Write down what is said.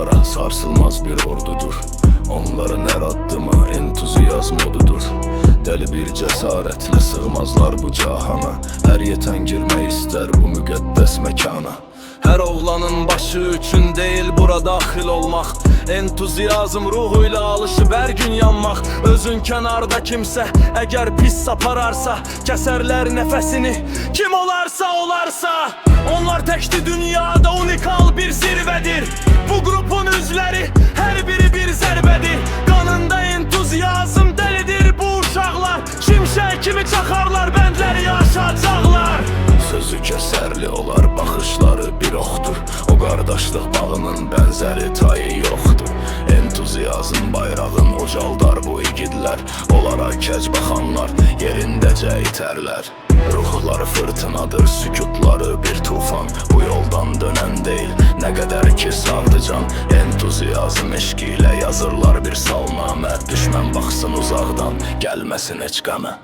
dağlara sarsılmaz bir ordudur. Onların her addımı entuziyazm odudur. Deli bir cesaretle sığmazlar bu cahana. Her yeten girme ister bu müqəddəs mekana. Her oğlanın başı üçün değil bura daxil olmaq. Entuziyazm ruhuyla alışıp her gün yanmaq. Özün kənarda kimsə əgər pis sapararsa, kəsərlər nəfəsini kim olarsa olarsa. Onlar təkdi dünyada unikal bir zirvedir. Bu grubun üzləri her biri bir zərbədir. Qanında entuziyazm delidir bu uşaqlar. Şimşək kimi çaxarlar, bəndləri yaşacaqlar. Sözü kəsərli olar, baxışları bir oxdur. O qardaşlıq bağının bənzəri tayı yoxdur. Entuziyazm bayrağın ucaldar bu igidlər. Onlara kəc baxanlar yerindəcə itərlər. Ruhları fırtınadır, sükutları bir tufan. Bu yoldan dönən deyil, nə qədər ki sağdı can. Entuziyazm eşqi ilə yazırlar bir salnamə. Düşmən baxsın uzaqdan, gəlməsin heç qəmə.